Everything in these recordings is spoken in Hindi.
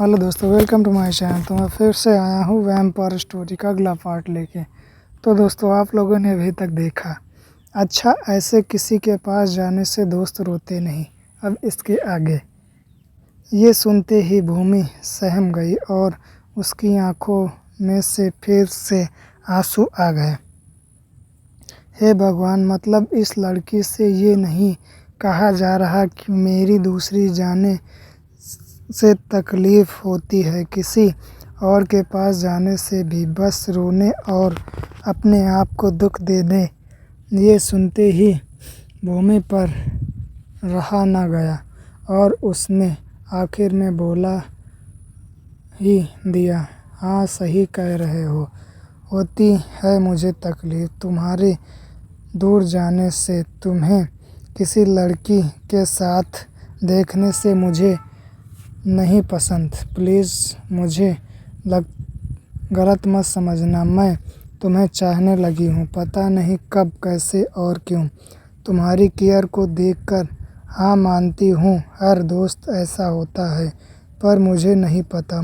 हेलो दोस्तों, वेलकम टू माय चैनल। तो मैं फिर से आया हूँ वैम्पायर स्टोरी का अगला पार्ट लेके। तो दोस्तों, आप लोगों ने अभी तक देखा, अच्छा ऐसे किसी के पास जाने से दोस्त रोते नहीं। अब इसके आगे। ये सुनते ही भूमि सहम गई और उसकी आंखों में से फिर से आंसू आ गए। हे भगवान, मतलब इस लड़की से ये नहीं कहा जा रहा कि मेरी दूसरी जाने से तकलीफ़ होती है, किसी और के पास जाने से भी, बस रोने और अपने आप को दुख देने। ये सुनते ही भूमि पर रहा न गया और उसने आखिर में बोला ही दिया, हाँ सही कह रहे हो, होती है मुझे तकलीफ़ तुम्हारे दूर जाने से। तुम्हें किसी लड़की के साथ देखने से मुझे नहीं पसंद। प्लीज़ मुझे गलत मत समझना, मैं तुम्हें चाहने लगी हूँ, पता नहीं कब, कैसे और क्यों। तुम्हारी केयर को देखकर हाँ मानती हूँ, हर दोस्त ऐसा होता है, पर मुझे नहीं पता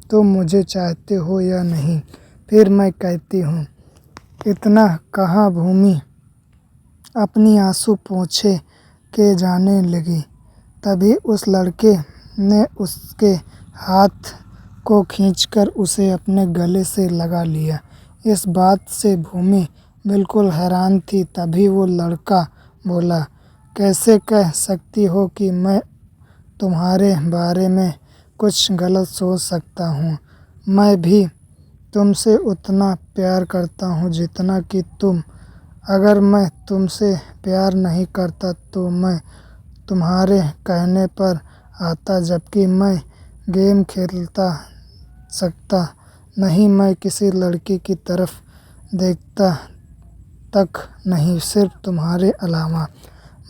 तुम मुझे चाहते हो या नहीं। फिर मैं कहती हूँ। इतना कहाँ भूमि अपनी आंसू पोंछे के जाने लगी, तभी उस लड़के ने उसके हाथ को खींचकर उसे अपने गले से लगा लिया। इस बात से भूमि बिल्कुल हैरान थी। तभी वो लड़का बोला, कैसे कह सकती हो कि मैं तुम्हारे बारे में कुछ गलत सोच सकता हूँ। मैं भी तुमसे उतना प्यार करता हूँ जितना कि तुम। अगर मैं तुमसे प्यार नहीं करता तो मैं तुम्हारे कहने पर आता, जबकि मैं गेम खेलता सकता नहीं, मैं किसी लड़की की तरफ देखता तक नहीं, सिर्फ तुम्हारे अलावा।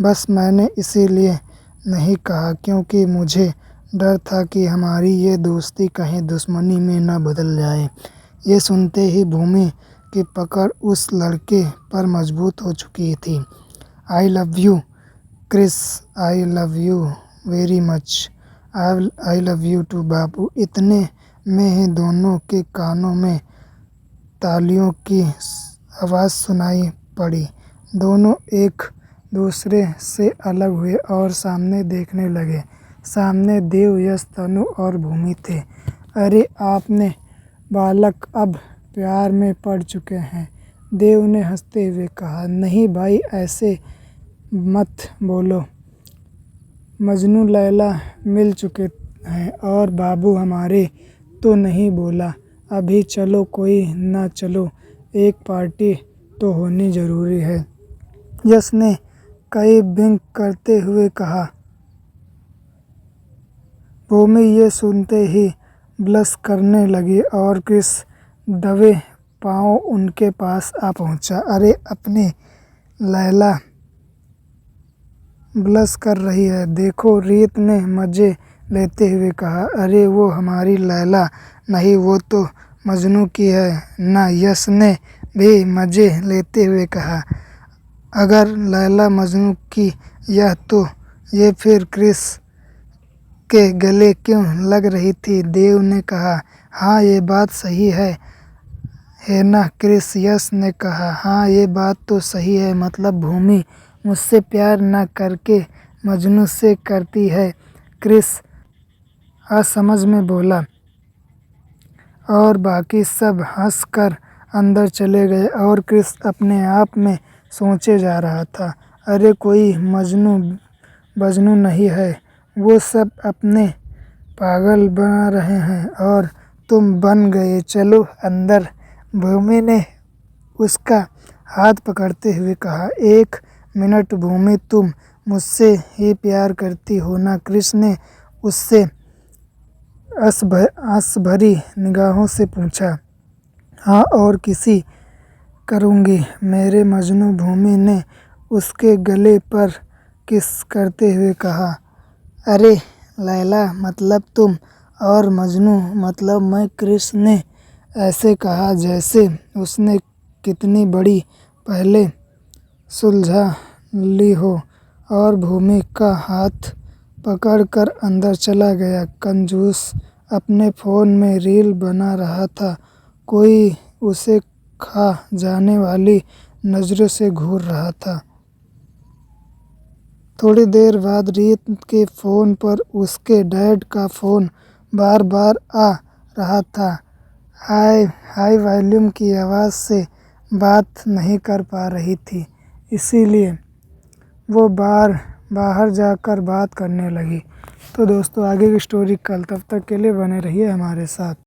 बस मैंने इसीलिए नहीं कहा क्योंकि मुझे डर था कि हमारी ये दोस्ती कहीं दुश्मनी में न बदल जाए। ये सुनते ही भूमि की पकड़ उस लड़के पर मजबूत हो चुकी थी। I love you Chris, I love you very much, I love you too बाबू। इतने में ही दोनों के कानों में तालियों की आवाज़ सुनाई पड़ी। दोनों एक दूसरे से अलग हुए और सामने देखने लगे। सामने देव, यश, तनु और भूमि थे। अरे आपने बालक अब प्यार में पड़ चुके हैं, देव ने हंसते हुए कहा। नहीं भाई, ऐसे मत बोलो, मजनू लैला मिल चुके हैं और बाबू हमारे। तो नहीं बोला अभी चलो कोई ना, चलो एक पार्टी तो होनी ज़रूरी है, यश ने कई विंक करते हुए कहा। भूमि ये सुनते ही ब्लश करने लगी और क्रिस दबे पांव उनके पास आ पहुंचा। अरे अपनी लैला ब्लश कर रही है, देखो, रीत ने मज़े लेते हुए कहा। अरे वो हमारी लैला नहीं, वो तो मजनू की है ना, यश ने भी मज़े लेते हुए कहा। अगर लैला मजनू की यह तो ये फिर क्रिस के गले क्यों लग रही थी, देव ने कहा। हाँ ये बात सही है ना क्रिस, यश ने कहा। हाँ ये बात तो सही है, मतलब भूमि मुझसे प्यार न करके मजनू से करती है, क्रिस असमझ में बोला। और बाकी सब हंसकर अंदर चले गए और क्रिस अपने आप में सोचे जा रहा था। अरे कोई मजनू बजनू नहीं है, वो सब अपने पागल बना रहे हैं और तुम बन गए, चलो अंदर, भूमि ने उसका हाथ पकड़ते हुए कहा। एक मिनट भूमि, तुम मुझसे ही प्यार करती हो ना, क्रिस ने उससे आस भरी निगाहों से पूछा। हाँ और किसी करूँगी मेरे मजनू, भूमि ने उसके गले पर किस करते हुए कहा। अरे लैला मतलब तुम और मजनू मतलब मैं, क्रिस ने ऐसे कहा जैसे उसने कितनी बड़ी पहले सुलझा ली हो और भूमि का हाथ पकड़कर अंदर चला गया। कंजूस अपने फ़ोन में रील बना रहा था। कोई उसे खा जाने वाली नज़रों से घूर रहा था। थोड़ी देर बाद रीत के फ़ोन पर उसके डैड का फ़ोन बार बार आ रहा था। हाई वॉल्यूम की आवाज़ से बात नहीं कर पा रही थी, इसीलिए वो बाहर जाकर बात करने लगी। तो दोस्तों आगे की स्टोरी कल, तब तक के लिए बने रहिए हमारे साथ।